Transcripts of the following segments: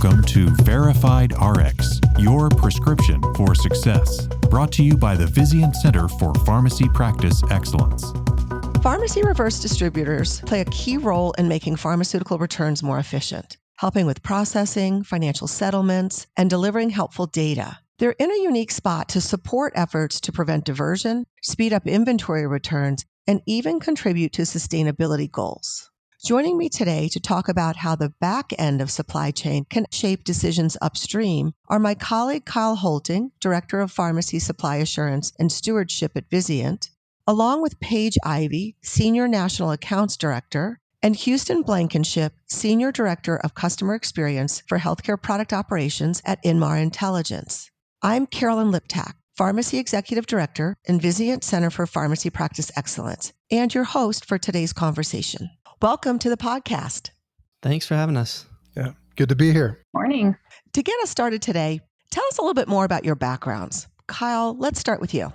Welcome to Verified RX, your prescription for success. Brought to you by the Vizient Center for Pharmacy Practice Excellence. Pharmacy reverse distributors play a key role in making pharmaceutical returns more efficient, helping with processing, financial settlements, and delivering helpful data. They're in a unique spot to support efforts to prevent diversion, speed up inventory returns, and even contribute to sustainability goals. Joining me today to talk about how the back end of supply chain can shape decisions upstream are my colleague Kyle Hoelting, Director of Pharmacy Supply Assurance and Stewardship at Vizient, along with Paige Ivey, Senior National Accounts Director, and Houston Blankinship, Senior Director of Customer Experience for Healthcare Product Operations at Inmar Intelligence. I'm Carolyn Liptak, Pharmacy Executive Director and Vizient Center for Pharmacy Practice Excellence, and your host for today's conversation. Welcome to the podcast. Thanks for having us. Yeah, good to be here. Morning. To get us started today, tell us a little bit more about your backgrounds. Kyle, let's start with you.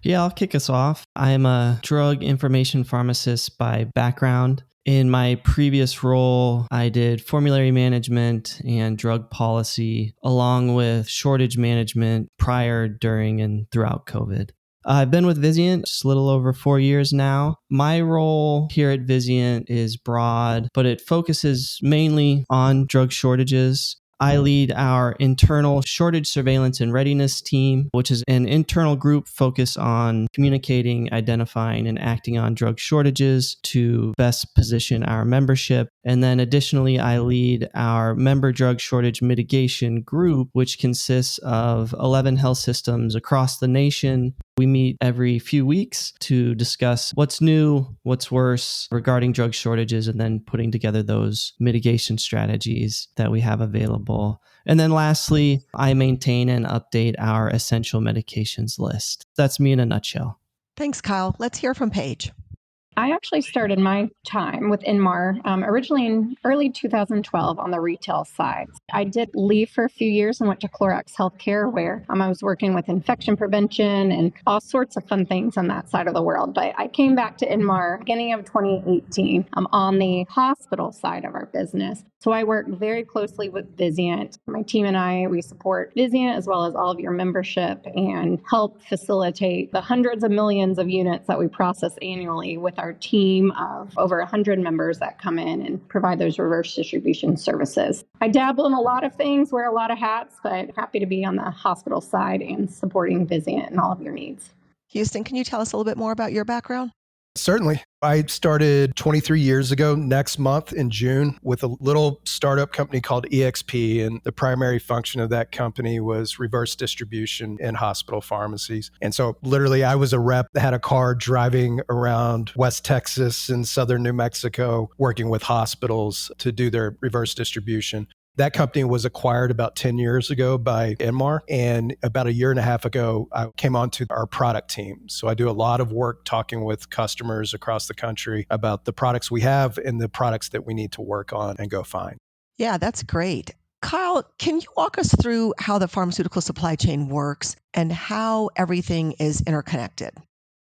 Yeah, I'll kick us off. I'm a drug information pharmacist by background. In my previous role, I did formulary management and drug policy, along with shortage management prior, during, and throughout COVID. I've been with Vizient just a little over 4 years now. My role here at Vizient is broad, but it focuses mainly on drug shortages. I lead our internal shortage surveillance and readiness team, which is an internal group focused on communicating, identifying, and acting on drug shortages to best position our membership. And then additionally, I lead our member drug shortage mitigation group, which consists of 11 health systems across the nation. We meet every few weeks to discuss what's new, what's worse regarding drug shortages, and then putting together those mitigation strategies that we have available. And then lastly, I maintain and update our essential medications list. That's me in a nutshell. Thanks, Kyle. Let's hear from Paige. I actually started my time with Inmar originally in early 2012 on the retail side. I did leave for a few years and went to Clorox Healthcare, where I was working with infection prevention and all sorts of fun things on that side of the world. But I came back to Inmar beginning of 2018 on the hospital side of our business. So I work very closely with Vizient. My team and I, we support Vizient as well as all of your membership and help facilitate the hundreds of millions of units that we process annually with our team of over 100 members that come in and provide those reverse distribution services. I dabble in a lot of things, wear a lot of hats, but happy to be on the hospital side and supporting Vizient and all of your needs. Houston, can you tell us a little bit more about your background? Certainly. I started 23 years ago next month in June with a little startup company called EXP. And the primary function of that company was reverse distribution in hospital pharmacies. And so literally I was a rep that had a car driving around West Texas and southern New Mexico, working with hospitals to do their reverse distribution. That company was acquired about 10 years ago by Inmar. And about a year and a half ago, I came onto our product team. So I do a lot of work talking with customers across the country about the products we have and the products that we need to work on and go find. Yeah, that's great. Kyle, can you walk us through how the pharmaceutical supply chain works and how everything is interconnected?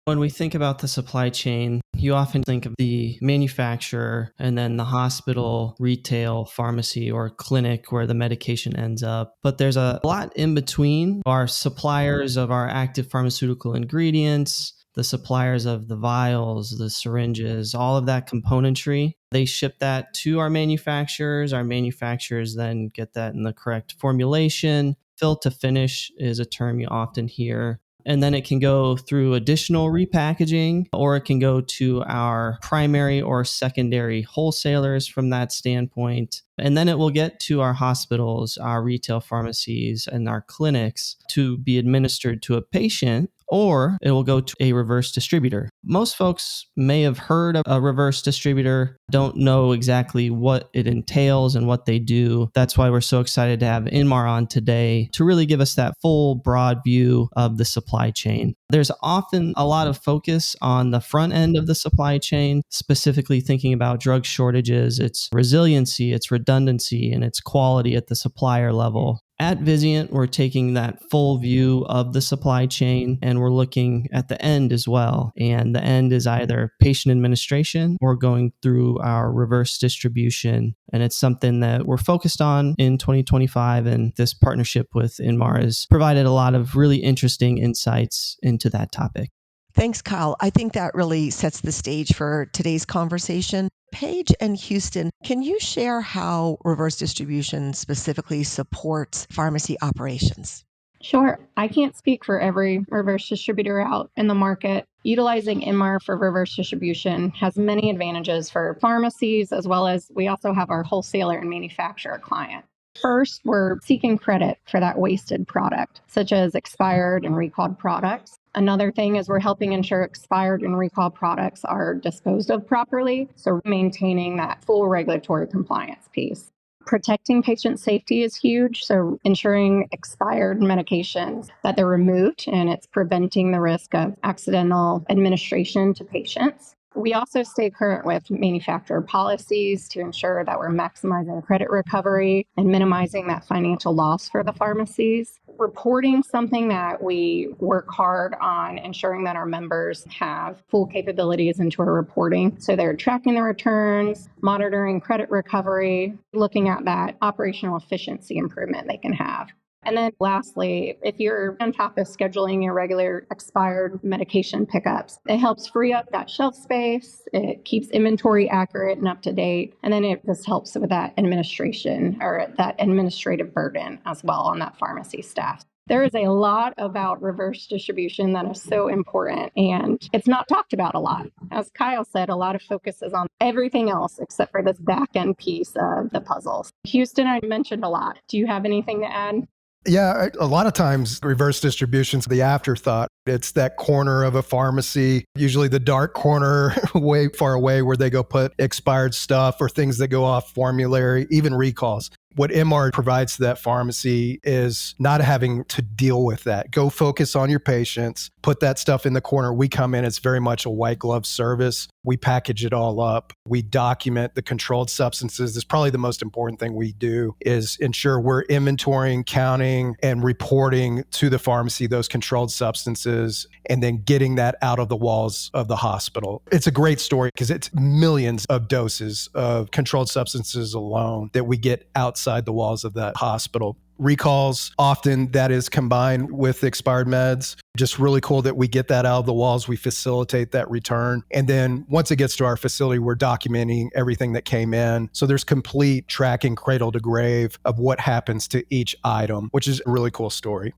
When we think about the supply chain, you often think of the manufacturer and then the hospital, retail, pharmacy, or clinic where the medication ends up. But there's a lot in between. Our suppliers of our active pharmaceutical ingredients, the suppliers of the vials, the syringes, all of that componentry, they ship that to our manufacturers. Our manufacturers then get that in the correct formulation. Fill to finish is a term you often hear. And then it can go through additional repackaging, or it can go to our primary or secondary wholesalers from that standpoint. And then it will get to our hospitals, our retail pharmacies, and our clinics to be administered to a patient, or it will go to a reverse distributor. Most folks may have heard of a reverse distributor, don't know exactly what it entails and what they do. That's why we're so excited to have Inmar on today to really give us that full, broad view of the supply chain. There's often a lot of focus on the front end of the supply chain, specifically thinking about drug shortages, its resiliency, its redundancy, redundancy and its quality at the supplier level. At Vizient, we're taking that full view of the supply chain and we're looking at the end as well. And the end is either patient administration or going through our reverse distribution. And it's something that we're focused on in 2025. And this partnership with Inmar has provided a lot of really interesting insights into that topic. Thanks, Kyle. I think that really sets the stage for today's conversation. Paige and Houston, can you share how reverse distribution specifically supports pharmacy operations? Sure. I can't speak for every reverse distributor out in the market. Utilizing Inmar for reverse distribution has many advantages for pharmacies, as well as we also have our wholesaler and manufacturer client. First, we're seeking credit for that wasted product, such as expired and recalled products. Another thing is we're helping ensure expired and recalled products are disposed of properly, so maintaining that full regulatory compliance piece. Protecting patient safety is huge, so ensuring expired medications that they're removed and it's preventing the risk of accidental administration to patients. We also stay current with manufacturer policies to ensure that we're maximizing credit recovery and minimizing that financial loss for the pharmacies. Reporting something that we work hard on ensuring that our members have full capabilities into our reporting. So they're tracking the returns, monitoring credit recovery, looking at that operational efficiency improvement they can have. And then lastly, if you're on top of scheduling your regular expired medication pickups, it helps free up that shelf space. It keeps inventory accurate and up to date. And then it just helps with that administration or that administrative burden as well on that pharmacy staff. There is a lot about reverse distribution that is so important, and it's not talked about a lot. As Kyle said, a lot of focus is on everything else except for this back end piece of the puzzles. Houston, I mentioned a lot. Do you have anything to add? Yeah, a lot of times reverse distribution's the afterthought. It's that corner of a pharmacy, usually the dark corner way far away where they go put expired stuff or things that go off formulary, even recalls. What Inmar provides to that pharmacy is not having to deal with that. Go focus on your patients, put that stuff in the corner. We come in, it's very much a white glove service. We package it all up. We document the controlled substances. That's probably the most important thing we do is ensure we're inventorying, counting, and reporting to the pharmacy those controlled substances and then getting that out of the walls of the hospital. It's a great story because it's millions of doses of controlled substances alone that we get outside the walls of that hospital. Recalls, often that is combined with expired meds. Just really cool that we get that out of the walls. We facilitate that return. And then once it gets to our facility, we're documenting everything that came in. So there's complete tracking cradle to grave of what happens to each item, which is a really cool story.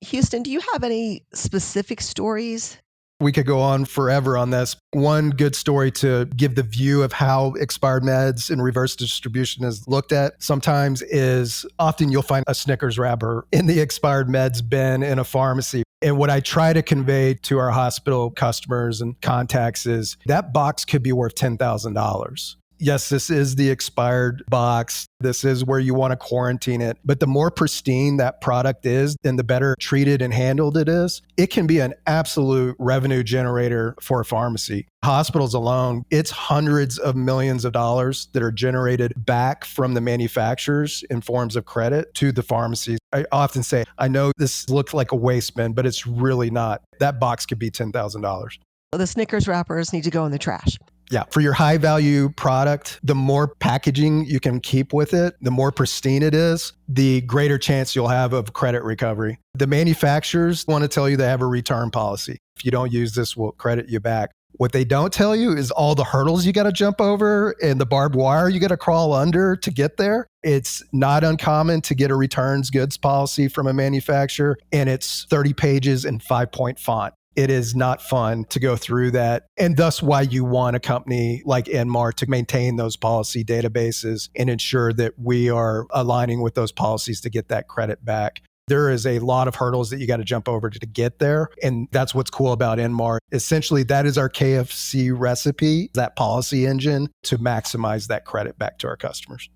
Houston, do you have any specific stories? We could go on forever on this. One good story to give the view of how expired meds and reverse distribution is looked at sometimes is often you'll find a Snickers wrapper in the expired meds bin in a pharmacy. And what I try to convey to our hospital customers and contacts is that box could be worth $10,000. Yes, this is the expired box. This is where you want to quarantine it. But the more pristine that product is and the better treated and handled it is, it can be an absolute revenue generator for a pharmacy. Hospitals alone, it's hundreds of millions of dollars that are generated back from the manufacturers in forms of credit to the pharmacies. I often say, I know this looks like a waste bin, but it's really not. That box could be $10,000. The Snickers wrappers need to go in the trash. Yeah. For your high value product, the more packaging you can keep with it, the more pristine it is, the greater chance you'll have of credit recovery. The manufacturers want to tell you they have a return policy. If you don't use this, we'll credit you back. What they don't tell you is all the hurdles you got to jump over and the barbed wire you got to crawl under to get there. It's not uncommon to get a returns goods policy from a manufacturer, and it's 30 pages in 5-point font. It is not fun to go through that. And thus why you want a company like Inmar to maintain those policy databases and ensure that we are aligning with those policies to get that credit back. There is a lot of hurdles that you got to jump over to get there. And that's what's cool about Inmar. Essentially, that is our KFC recipe, that policy engine to maximize that credit back to our customers.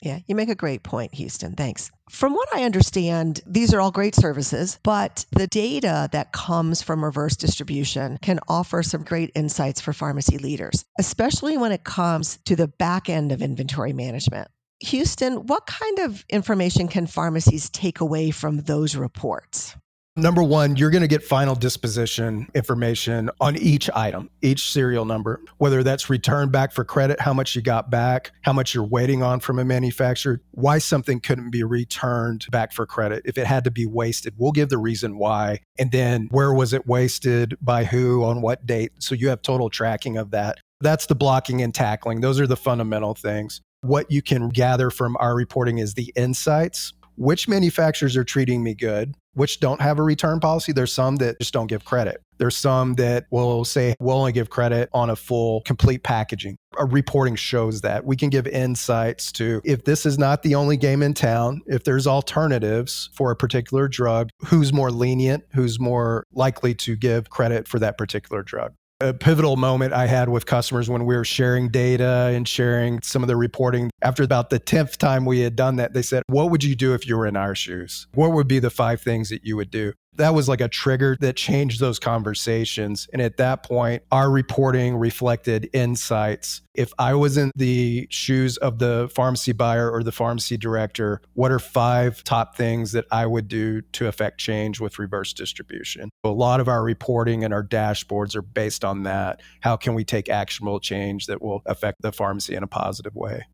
Yeah, you make a great point, Houston. Thanks. From what I understand, these are all great services, but the data that comes from reverse distribution can offer some great insights for pharmacy leaders, especially when it comes to the back end of inventory management. Houston, what kind of information can pharmacies take away from those reports? Number one, you're going to get final disposition information on each item, each serial number, whether that's returned back for credit, how much you got back, how much you're waiting on from a manufacturer, why something couldn't be returned back for credit. If it had to be wasted, we'll give the reason why. And then where was it wasted, by who, on what date? So you have total tracking of that. That's the blocking and tackling. Those are the fundamental things. What you can gather from our reporting is the insights. Which manufacturers are treating me good, which don't have a return policy. There's some that just don't give credit. There's some that will say, we'll only give credit on a full, complete packaging. Our reporting shows that. We can give insights to, if this is not the only game in town, if there's alternatives for a particular drug, who's more lenient, who's more likely to give credit for that particular drug. A pivotal moment I had with customers when we were sharing data and sharing some of the reporting. After about the 10th time we had done that, they said, what would you do if you were in our shoes? What would be the 5 things that you would do? That was like a trigger that changed those conversations. And at that point, our reporting reflected insights. If I was in the shoes of the pharmacy buyer or the pharmacy director, what are 5 top things that I would do to affect change with reverse distribution? A lot of our reporting and our dashboards are based on that. How can we take actionable change that will affect the pharmacy in a positive way?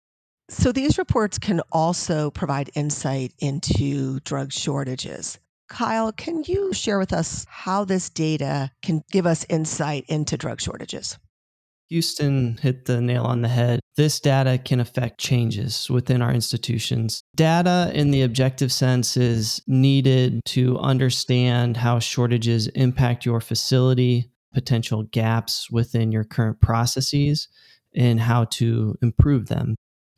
So these reports can also provide insight into drug shortages. Kyle, can you share with us how this data can give us insight into drug shortages? Houston hit the nail on the head. This data can affect changes within our institutions. Data in the objective sense is needed to understand how shortages impact your facility, potential gaps within your current processes, and how to improve them.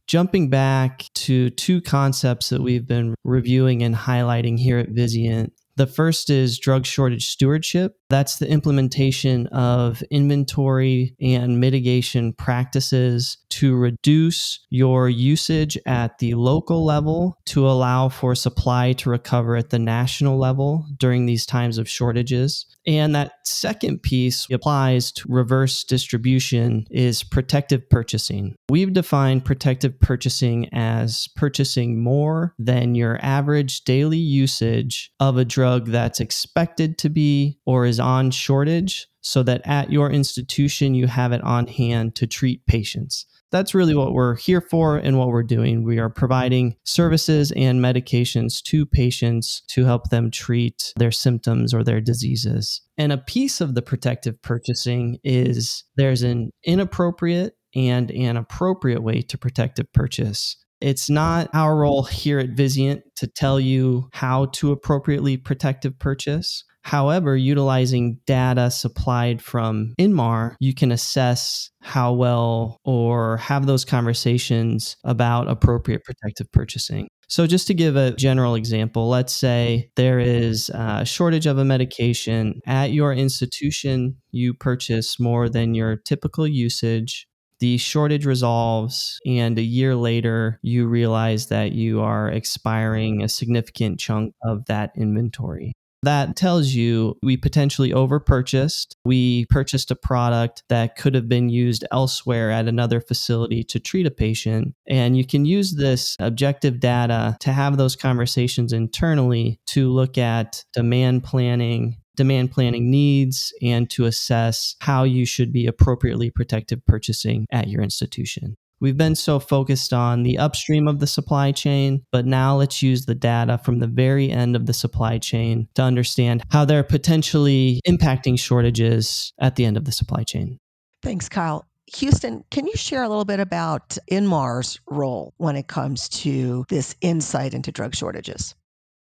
Jumping back to 2 concepts that we've been reviewing and highlighting here at Vizient. The first is drug shortage stewardship. That's the implementation of inventory and mitigation practices to reduce your usage at the local level to allow for supply to recover at the national level during these times of shortages. And that second piece applies to reverse distribution is protective purchasing. We've defined protective purchasing as purchasing more than your average daily usage of a drug that's expected to be or is on shortage, so that at your institution you have it on hand to treat patients. That's really what we're here for and what we're doing. We are providing services and medications to patients to help them treat their symptoms or their diseases. And a piece of the protective purchasing is there's an inappropriate and an appropriate way to protective purchase. It's not our role here at Vizient to tell you how to appropriately protective purchase. However, utilizing data supplied from Inmar, you can assess how well or have those conversations about appropriate protective purchasing. So just to give a general example, let's say there is a shortage of a medication at your institution, you purchase more than your typical usage. The shortage resolves, and a year later, you realize that you are expiring a significant chunk of that inventory. That tells you we potentially overpurchased. We purchased a product that could have been used elsewhere at another facility to treat a patient. And you can use this objective data to have those conversations internally to look at demand planning needs, and to assess how you should be appropriately protective purchasing at your institution. We've been so focused on the upstream of the supply chain, but now let's use the data from the very end of the supply chain to understand how they're potentially impacting shortages at the end of the supply chain. Thanks, Kyle. Houston, can you share a little bit about Inmar's role when it comes to this insight into drug shortages?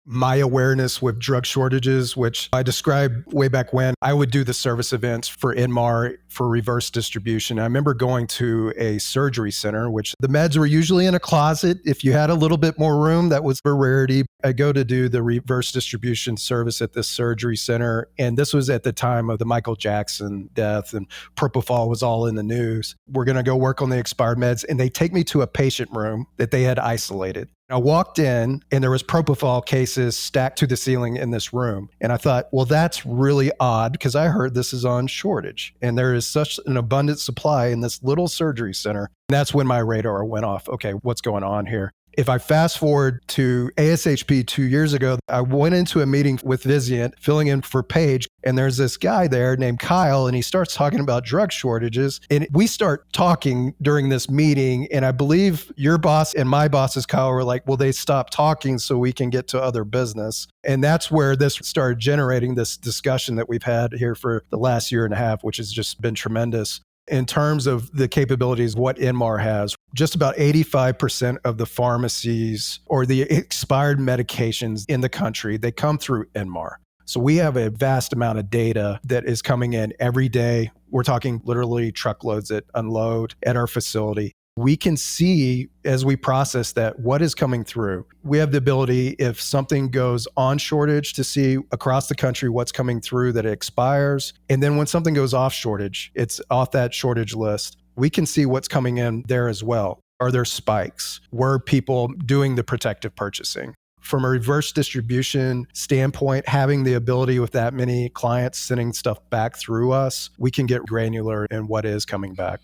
My awareness with drug shortages, which I described way back when, I would do the service events for Inmar for reverse distribution. I remember going to a surgery center, which the meds were usually in a closet. If you had a little bit more room, that was a rarity. I go to do the reverse distribution service at this surgery center. And this was at the time of the Michael Jackson death, and propofol was all in the news. We're going to go work on the expired meds. And they take me to a patient room that they had isolated. I walked in and there was propofol cases stacked to the ceiling in this room. And I thought, well, that's really odd because I heard this is on shortage and there is such an abundant supply in this little surgery center. And that's when my radar went off. Okay, what's going on here? If I fast forward to ASHP 2 years ago, I went into a meeting with Vizient, filling in for Paige, and there's this guy there named Kyle, and he starts talking about drug shortages. And we start talking during this meeting, and I believe your boss and my bosses, Kyle, were like, well, they stopped talking so we can get to other business. And that's where this started generating this discussion that we've had here for the last year and a half, which has just been tremendous. In terms of the capabilities, what Inmar has, just about 85% of the pharmacies or the expired medications in the country, they come through Inmar. So we have a vast amount of data that is coming in every day. We're talking literally truckloads that unload at our facility. We can see as we process that what is coming through. We have the ability, if something goes on shortage, to see across the country what's coming through that expires. And then when something goes off shortage, it's off that shortage list. We can see what's coming in there as well. Are there spikes? Were people doing the protective purchasing? From a reverse distribution standpoint, having the ability with that many clients sending stuff back through us, we can get granular in what is coming back.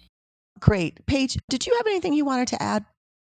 Great. Paige, did you have anything you wanted to add?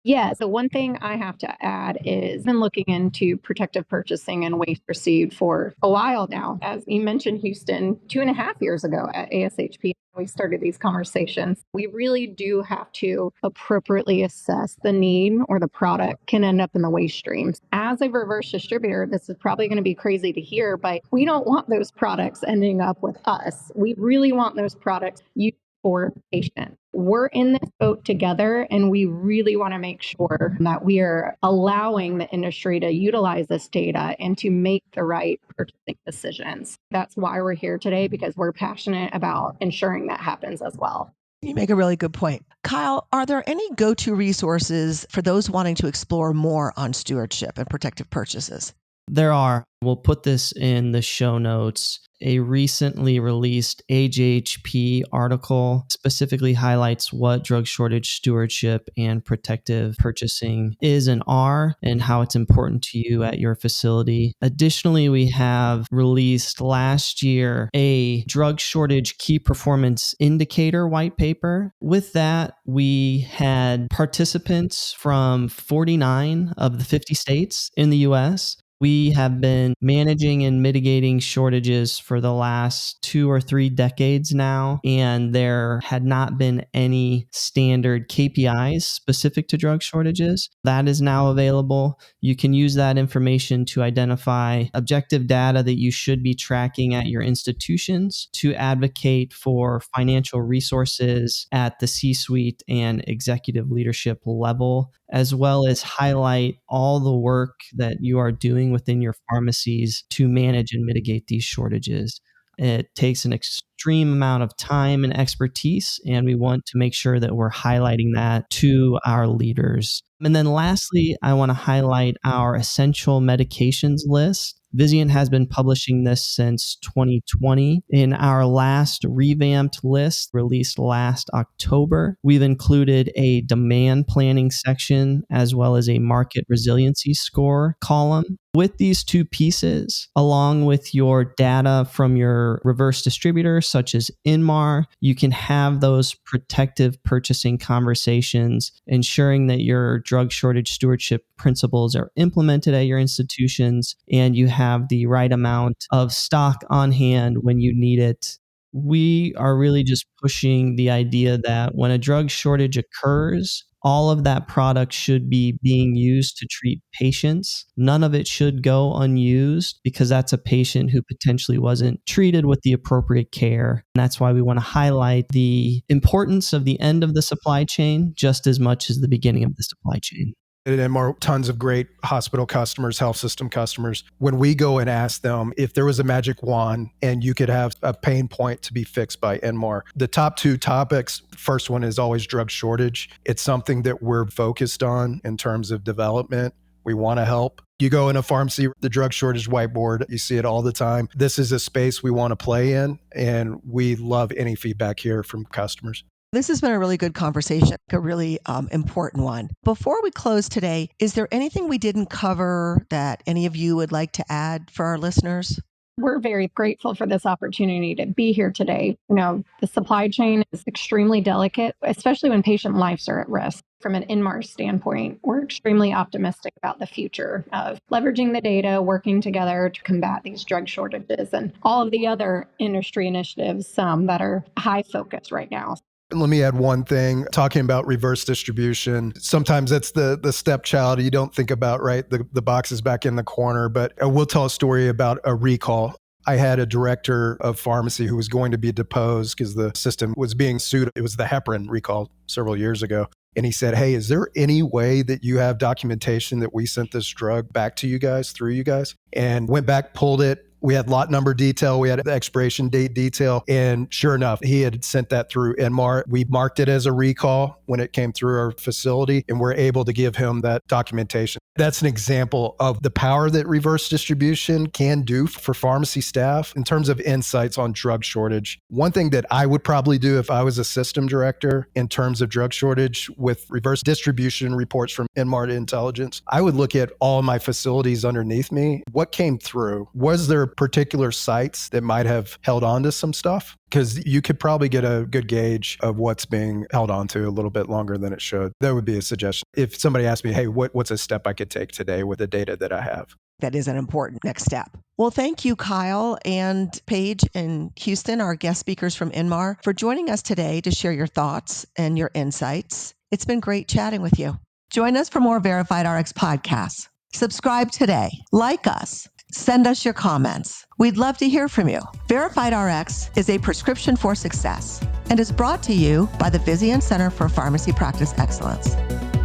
Yeah. So one thing I have to add is I've been looking into protective purchasing and waste received for a while now. As you mentioned, Houston, 2.5 years ago at ASHP, we started these conversations. We really do have to appropriately assess the need or the product can end up in the waste streams. As a reverse distributor, this is probably going to be crazy to hear, but we don't want those products ending up with us. We really want those products used for patients. We're in this boat together, and we really want to make sure that we are allowing the industry to utilize this data and to make the right purchasing decisions. That's why we're here today, because we're passionate about ensuring that happens as well. You make a really good point. Kyle, are there any go-to resources for those wanting to explore more on stewardship and protective purchases? There are. We'll put this in the show notes. A recently released AJHP article specifically highlights what drug shortage stewardship and protective purchasing is and are, and how it's important to you at your facility. Additionally, we have released last year a drug shortage key performance indicator white paper. With that, we had participants from 49 of the 50 states in the US. We have been managing and mitigating shortages for the last 2 or 3 decades now, and there had not been any standard KPIs specific to drug shortages. That is now available. You can use that information to identify objective data that you should be tracking at your institutions to advocate for financial resources at the C-suite and executive leadership level, as well as highlight all the work that you are doing within your pharmacies to manage and mitigate these shortages. It takes an extreme amount of time and expertise, and we want to make sure that we're highlighting that to our leaders. And then lastly, I want to highlight our essential medications list. Vizient has been publishing this since 2020. In our last revamped list, released last October, we've included a demand planning section as well as a market resiliency score column. With these two pieces, along with your data from your reverse distributors, such as Inmar, you can have those protective purchasing conversations, ensuring that your drug shortage stewardship principles are implemented at your institutions and you have the right amount of stock on hand when you need it. We are really just pushing the idea that when a drug shortage occurs, all of that product should be being used to treat patients. None of it should go unused because that's a patient who potentially wasn't treated with the appropriate care. And that's why we want to highlight the importance of the end of the supply chain just as much as the beginning of the supply chain. And more tons of great hospital customers, health system customers. When we go and ask them if there was a magic wand and you could have a pain point to be fixed by Inmar, the top 2 topics, first one is always drug shortage. It's something that we're focused on in terms of development. We want to help. You go in a pharmacy, the drug shortage whiteboard, you see it all the time. This is a space we want to play in, and we love any feedback here from customers. This has been a really good conversation, a really important one. Before we close today, is there anything we didn't cover that any of you would like to add for our listeners? We're very grateful for this opportunity to be here today. The supply chain is extremely delicate, especially when patient lives are at risk. From an Inmar standpoint, we're extremely optimistic about the future of leveraging the data, working together to combat these drug shortages and all of the other industry initiatives that are high focus right now. Let me add one thing, talking about reverse distribution. Sometimes that's the stepchild you don't think about, right? The box is back in the corner, but I will tell a story about a recall. I had a director of pharmacy who was going to be deposed because the system was being sued. It was the heparin recall several years ago. And he said, hey, is there any way that you have documentation that we sent this drug back to you guys, through you guys? And went back, pulled it. We had lot number detail. We had the expiration date detail. And sure enough, he had sent that through Inmar. We marked it as a recall when it came through our facility, and we're able to give him that documentation. That's an example of the power that reverse distribution can do for pharmacy staff in terms of insights on drug shortage. One thing that I would probably do if I was a system director in terms of drug shortage with reverse distribution reports from Inmar Intelligence, I would look at all my facilities underneath me. What came through? Was there particular sites that might have held on to some stuff? Because you could probably get a good gauge of what's being held on to a little bit longer than it should. That would be a suggestion. If somebody asked me, hey, what's a step I could take today with the data that I have? That is an important next step. Well, thank you, Kyle and Paige and Houston, our guest speakers from Inmar, for joining us today to share your thoughts and your insights. It's been great chatting with you. Join us for more Verified RX podcasts. Subscribe today. Like us. Send us your comments. We'd love to hear from you. Verified RX is a prescription for success and is brought to you by the Vizient Center for Pharmacy Practice Excellence.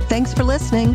Thanks for listening.